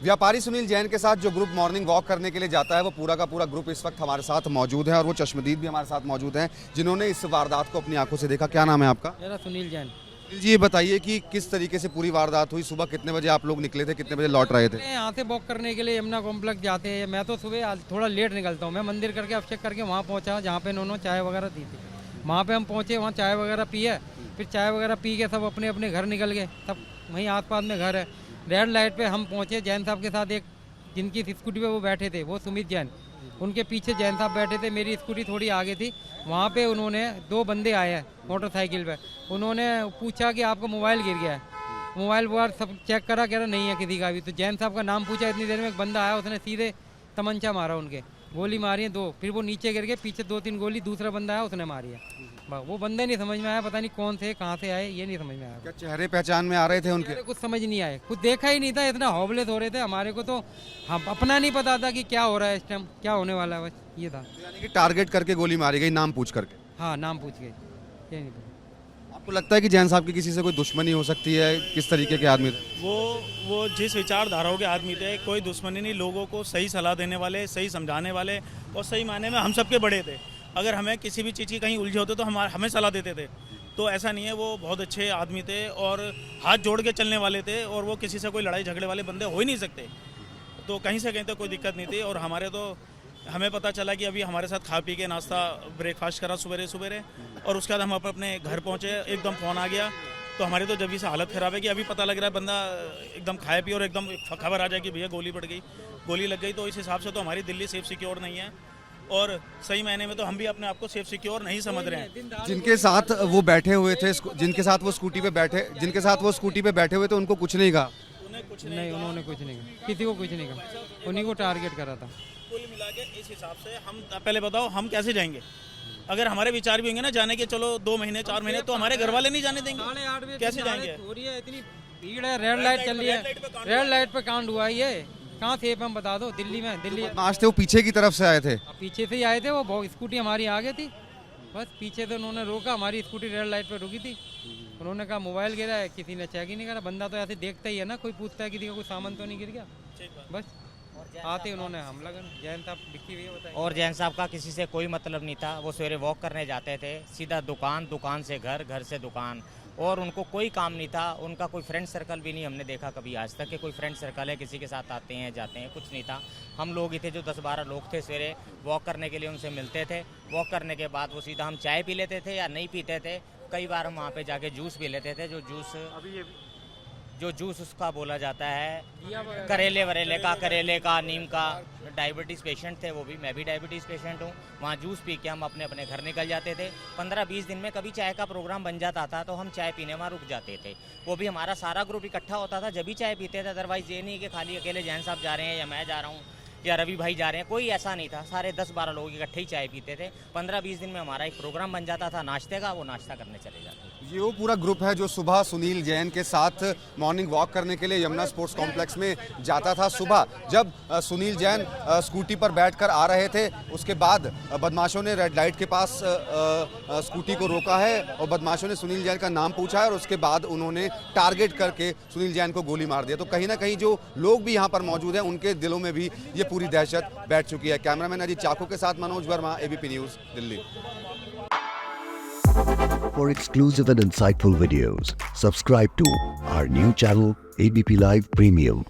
व्यापारी सुनील जैन के साथ जो ग्रुप मॉर्निंग वॉक करने के लिए जाता है वो पूरा का पूरा ग्रुप इस वक्त हमारे साथ मौजूद है और वो चश्मदीद भी हमारे साथ मौजूद हैं जिन्होंने इस वारदात को अपनी आंखों से देखा। क्या नाम है आपका? मेरा सुनील जैन। सुनील जी, ये बताइए कि किस तरीके से पूरी वारदात हुई, सुबह कितने बजे आप लोग निकले थे, कितने बजे लौट रहे थे? मैं यहाँ से वॉक करने के लिए यमुना कॉम्प्लेक्स जाते हैं। मैं तो सुबह थोड़ा लेट निकलता हूँ। मैं मंदिर करके अभिषेक करके वहाँ पहुँचा जहाँ पे इन्होंने चाय वगैरह दी थी। वहाँ पे हम पहुँचे, वहाँ चाय वगैरह पिए, फिर चाय वगैरह पी के सब अपने अपने घर निकल गए। सब वहीं आसपास में घर है। रेड लाइट पे हम पहुँचे जैन साहब के साथ, एक जिनकी स्कूटी पे वो बैठे थे वो सुमित जैन, उनके पीछे जैन साहब बैठे थे। मेरी स्कूटी थोड़ी आगे थी। वहाँ पे उन्होंने दो बंदे आए हैं मोटरसाइकिल पे। उन्होंने पूछा कि आपका मोबाइल गिर गया है। मोबाइल वोबाइल सब चेक करा, कह रहा नहीं है किसी का भी। तो जैन साहब का नाम पूछा, इतनी देर में एक बंदा आया, उसने सीधे तमंचा मारा, उनके गोली मारी है दो। फिर वो नीचे गिर गए, पीछे 2-3 गोली दूसरा बंदा आया उसने मारी है। वो बंदे नहीं समझ में आया, पता नहीं कौन थे, कहाँ से आए, ये नहीं समझ में आया। क्या चेहरे पहचान में आ रहे थे उनके? कुछ समझ नहीं आए, कुछ देखा ही नहीं था, इतना हॉबलेस हो रहे थे हमारे को। तो हम अपना नहीं पता था कि क्या हो रहा है इस टाइम, क्या होने वाला है, बस ये था। यानी कि टारगेट करके गोली मारी गई, नाम पूछ करके? हाँ, नाम पूछ गए, ये नहीं पता। आपको लगता है कि जैन साहब की किसी से कोई दुश्मनी हो सकती है? किस तरीके के आदमी थे वो जिस विचारधाराओं के आदमी थे, कोई दुश्मनी नहीं, लोगों को सही सलाह देने वाले, सही समझाने वाले और सही मायने में हम सबके बड़े थे। अगर हमें किसी भी चीज़ की कहीं उलझे होते तो हमें सलाह देते थे। तो ऐसा नहीं है, वो बहुत अच्छे आदमी थे और हाथ जोड़ के चलने वाले थे और वो किसी से कोई लड़ाई झगड़े वाले बंदे हो ही नहीं सकते। तो कहीं से कहीं तक कोई दिक्कत नहीं थी। और हमें पता चला कि अभी हमारे साथ खा पी के नाश्ता ब्रेकफास्ट करा सवेरे और उसके बाद हम अपने घर पहुँचे, एकदम फ़ोन आ गया। तो हमारी तो जब से हालत ख़राब है कि अभी पता लग रहा है बंदा एकदम खाए पी और एकदम खबर आ जाए कि भैया गोली पड़ गई, गोली लग गई। तो इस हिसाब से तो हमारी दिल्ली सेफ सिक्योर नहीं है और सही मायने में तो हम भी अपने आप को सेफ सिक्योर नहीं समझ रहे हैं। जिनके साथ वो बैठे हुए थे, जिनके साथ वो स्कूटी पे बैठे हुए थे, उनको कुछ नहीं कहा? नहीं, उन्होंने कुछ नहीं कहा, किसी को कुछ नहीं कहा, उन्हीं को टारगेट करा था। कुल मिला के इस हिसाब से हम पहले बताओ हम कैसे जाएंगे? अगर हमारे विचार भी होंगे ना जाने के, चलो 2 महीने 4 महीने, तो हमारे घर वाले नहीं जाने देंगे, 8:30 कैसे जाएंगे? हो रही है, इतनी भीड़ है, रेड लाइट चल रही है, रेड लाइट पे कांड हुआ है। ये कहाँ थे हम बता दो? दिल्ली में। दिल्ली आज थे वो पीछे की तरफ से आए थे? पीछे से ही आए थे वो, स्कूटी हमारी आगे थी, बस पीछे से उन्होंने रोका, हमारी स्कूटी रेड लाइट पे रुकी थी। उन्होंने कहा मोबाइल गिरा है, किसी ने चेक ही नहीं करा। बंदा तो ऐसे देखता ही है ना, कोई पूछता है किसी का कोई सामान तो नहीं गिर गया, बस आते उन्होंने हमला कर। जैन साहब दिखी हुई है, बताइए। और जैन साहब का किसी से कोई मतलब नहीं था। वो सवेरे वॉक करने जाते थे, सीधा दुकान, दुकान से घर, घर से दुकान, और उनको कोई काम नहीं था। उनका कोई फ्रेंड सर्कल भी नहीं हमने देखा कभी आज तक कि कोई फ्रेंड सर्कल है, किसी के साथ आते हैं जाते हैं, कुछ नहीं था। हम लोग ही थे जो 10-12 लोग थे, सवेरे वॉक करने के लिए उनसे मिलते थे। वॉक करने के बाद वो सीधा हम चाय पी लेते थे या नहीं पीते थे। कई बार हम वहाँ पे जाके जूस पी लेते थे, जो जूस उसका बोला जाता है करेले का, नीम का। डायबिटीज़ पेशेंट थे वो भी, मैं भी डायबिटीज़ पेशेंट हूँ। वहाँ जूस पी के हम अपने अपने घर निकल जाते थे। 15-20 दिन में कभी चाय का प्रोग्राम बन जाता था तो हम चाय पीने वहाँ रुक जाते थे। वो भी हमारा सारा ग्रुप इकट्ठा होता था जब भी चाय पीते थे। अदरवाइज़ ये नहीं कि खाली अकेले जैन साहब जा रहे हैं या मैं जा रहा हूँ या रवि भाई जा रहे हैं, कोई ऐसा नहीं था। सारे 10-12 लोग इकट्ठे ही चाय पीते थे। 15-20 दिन में हमारा एक प्रोग्राम बन जाता था नाश्ते का, वो नाश्ता करने चले जाते थे। ये वो पूरा ग्रुप है जो सुबह सुनील जैन के साथ मॉर्निंग वॉक करने के लिए यमुना स्पोर्ट्स कॉम्प्लेक्स में जाता था। सुबह जब सुनील जैन स्कूटी पर बैठकर आ रहे थे, उसके बाद बदमाशों ने रेड लाइट के पास स्कूटी को रोका है और बदमाशों ने सुनील जैन का नाम पूछा है और उसके बाद उन्होंने टारगेट करके सुनील जैन को गोली मार दिया। तो कहीं ना कहीं जो लोग भी यहाँ पर मौजूद हैं उनके दिलों में भी ये पूरी दहशत बैठ चुकी है। कैमरामैन अजीत चाको के साथ Manoj Verma, ABP news, Delhi. For exclusive and insightful videos, subscribe to our new channel ABP Live Premium.